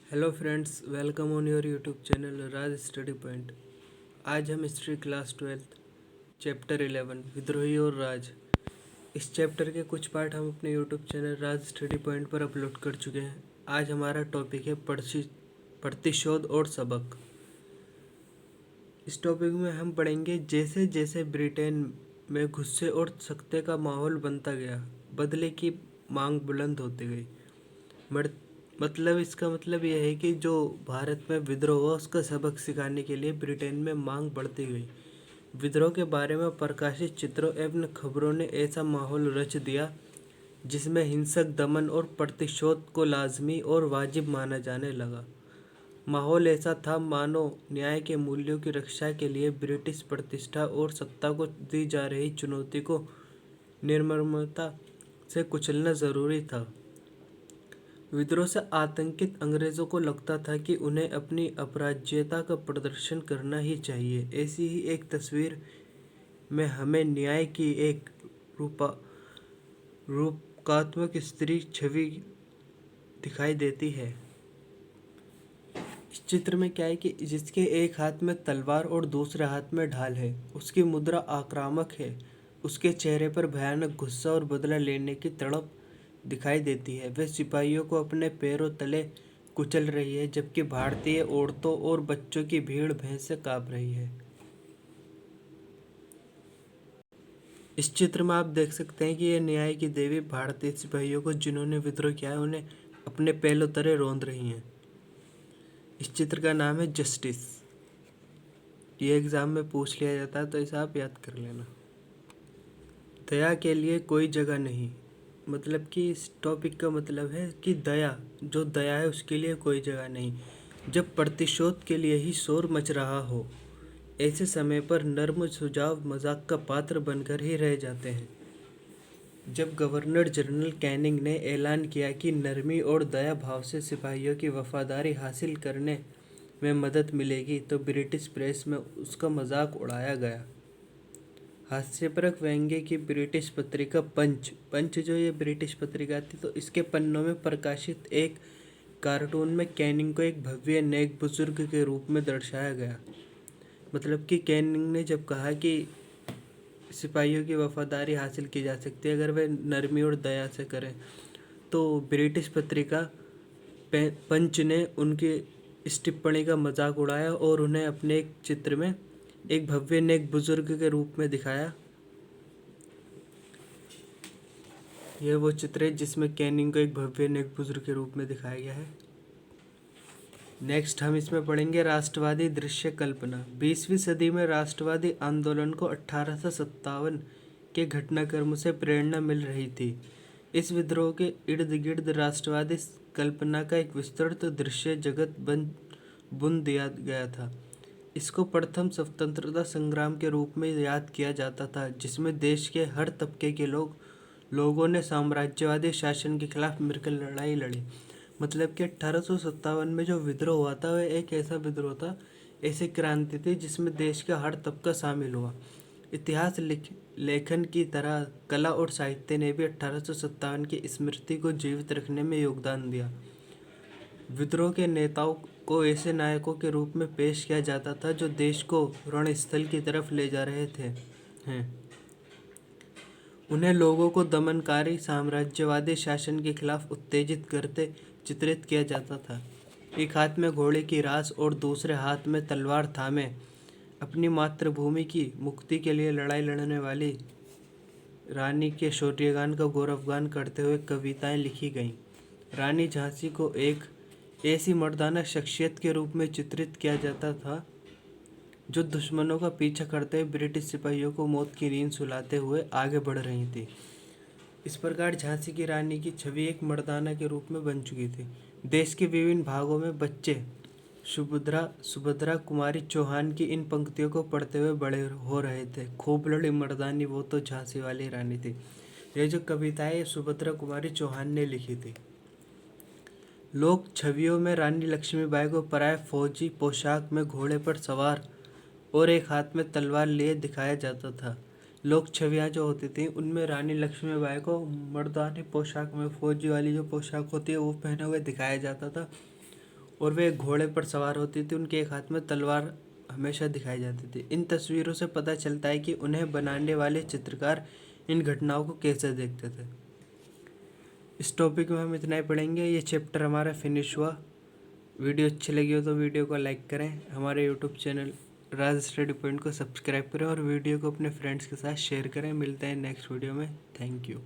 Hello friends, welcome on your YouTube channel Raj study point. आज हम history class 12 chapter 11 विद्रोही और राज, इस चैप्टर के कुछ पार्ट हम अपने यूट्यूब चैनल राज स्टडी पॉइंट पर अपलोड कर चुके हैं। आज हमारा टॉपिक है प्रतिशोध और सबक। इस टॉपिक में हम पढ़ेंगे जैसे जैसे ब्रिटेन में गुस्से और सख्ते का माहौल बनता गया, बदले की मांग बुलंद होती गई। इसका मतलब यह है कि जो भारत में विद्रोह हुआ उसका सबक सिखाने के लिए ब्रिटेन में मांग बढ़ती गई। विद्रोह के बारे में प्रकाशित चित्रों एवं खबरों ने ऐसा माहौल रच दिया जिसमें हिंसक दमन और प्रतिशोध को लाजमी और वाजिब माना जाने लगा। माहौल ऐसा था मानो न्याय के मूल्यों की रक्षा के लिए ब्रिटिश प्रतिष्ठा और सत्ता को दी जा रही चुनौती को निर्ममता से कुचलना जरूरी था। विद्रोह से आतंकित अंग्रेजों को लगता था कि उन्हें अपनी अपराज्यता का प्रदर्शन करना ही चाहिए। ऐसी ही एक तस्वीर में हमें न्याय की एक रूपकात्मक स्त्री छवि दिखाई देती है। इस चित्र में क्या है कि जिसके एक हाथ में तलवार और दूसरे हाथ में ढाल है, उसकी मुद्रा आक्रामक है, उसके चेहरे पर भयानक गुस्सा और बदला लेने की तड़प दिखाई देती है। वह सिपाहियों को अपने पैरों तले कुचल रही है, जबकि भारतीय औरतों और बच्चों की भीड़ भैंस से कांप रही है। इस चित्र में आप देख सकते हैं कि यह न्याय की देवी भारतीय सिपाहियों को जिन्होंने विद्रोह किया है उन्हें अपने पैरों तले रौंद रही हैं। इस चित्र का नाम है जस्टिस। ये एग्जाम में पूछ लिया जाता है तो इसे आप याद कर लेना। दया के लिए कोई जगह नहीं, मतलब कि इस टॉपिक का मतलब है कि जो दया है उसके लिए कोई जगह नहीं। जब प्रतिशोध के लिए ही शोर मच रहा हो, ऐसे समय पर नर्म सुझाव मजाक का पात्र बनकर ही रह जाते हैं। जब गवर्नर जनरल कैनिंग ने ऐलान किया कि नरमी और दया भाव से सिपाहियों की वफादारी हासिल करने में मदद मिलेगी, तो ब्रिटिश प्रेस में उसका मजाक उड़ाया गया। हास्यपरक व्यंग्य की ब्रिटिश पत्रिका पंच जो ये ब्रिटिश पत्रिका थी, तो इसके पन्नों में प्रकाशित एक कार्टून में कैनिंग को एक भव्य नेक बुजुर्ग के रूप में दर्शाया गया। मतलब कि कैनिंग ने जब कहा कि सिपाहियों की वफादारी हासिल की जा सकती है अगर वे नरमी और दया से करें, तो ब्रिटिश पत्रिका पंच ने उनकी इस टिप्पणी का मजाक उड़ाया और उन्हें अपने एक चित्र में एक भव्य नेक बुजुर्ग के रूप में दिखाया। यह वो चित्र है जिसमें कैनिंग को एक भव्य नेक बुजुर्ग के रूप में दिखाया गया है। नेक्स्ट हम इसमें पढ़ेंगे राष्ट्रवादी दृश्य कल्पना। 20वीं सदी में राष्ट्रवादी आंदोलन को 1857 के घटनाक्रम से प्रेरणा मिल रही थी। इस विद्रोह के इर्द गिर्द राष्ट्रवादी कल्पना का एक विस्तृत दृश्य जगत बुन दिया गया था। इसको प्रथम स्वतंत्रता संग्राम के रूप में याद किया जाता था, जिसमें देश के हर तबके के लोगों ने साम्राज्यवादी शासन के खिलाफ मिलकर लड़ाई लड़ी। मतलब कि 1857 में जो विद्रोह हुआ था वह एक ऐसा विद्रोह था, ऐसी क्रांति थी जिसमें देश का हर तबका शामिल हुआ। इतिहास लेखन की तरह कला और साहित्य ने भी 1857 की स्मृति को जीवित रखने में योगदान दिया। विद्रोह के नेताओं को ऐसे नायकों के रूप में पेश किया जाता था जो देश को रणस्थल की तरफ ले जा रहे हैं। उन्हें लोगों को दमनकारी साम्राज्यवादी शासन के खिलाफ उत्तेजित करते चित्रित किया जाता था। एक हाथ में घोड़े की रास और दूसरे हाथ में तलवार थामे अपनी मातृभूमि की मुक्ति के लिए लड़ाई लड़ने वाली रानी के शौर्यगान का गौरवगान करते हुए कविताएं लिखी गईं। रानी झांसी को एक ऐसी मर्दाना शख्सियत के रूप में चित्रित किया जाता था जो दुश्मनों का पीछा करते हुए ब्रिटिश सिपाहियों को मौत की नींद सुलाते हुए आगे बढ़ रही थी। इस प्रकार झांसी की रानी की छवि एक मर्दाना के रूप में बन चुकी थी। देश के विभिन्न भागों में बच्चे सुभद्रा कुमारी चौहान की इन पंक्तियों को पढ़ते हुए बड़े हो रहे थे। खूब लड़ी मर्दानी वो तो झांसी वाली रानी थी। ये जो कविता है सुभद्रा कुमारी चौहान ने लिखी थी। लोक छवियों में रानी लक्ष्मीबाई को प्राय फौजी पोशाक में घोड़े पर सवार और एक हाथ में तलवार लिए दिखाया जाता था। लोक छवियाँ जो होती थी उनमें रानी लक्ष्मीबाई को मर्दानी पोशाक में फौजी वाली जो पोशाक होती है वो पहने हुए दिखाया जाता था और वे एक घोड़े पर सवार होती थी। उनके एक हाथ में तलवार हमेशा दिखाई जाती थी। इन तस्वीरों से पता चलता है कि उन्हें बनाने वाले चित्रकार इन घटनाओं को कैसे देखते थे। इस टॉपिक में हम इतना ही पढ़ेंगे। ये चैप्टर हमारा फिनिश हुआ। वीडियो अच्छी लगी हो तो वीडियो को लाइक करें, हमारे यूट्यूब चैनल राज स्टडी पॉइंट को सब्सक्राइब करें और वीडियो को अपने फ्रेंड्स के साथ शेयर करें। मिलते हैं नेक्स्ट वीडियो में। Thank you.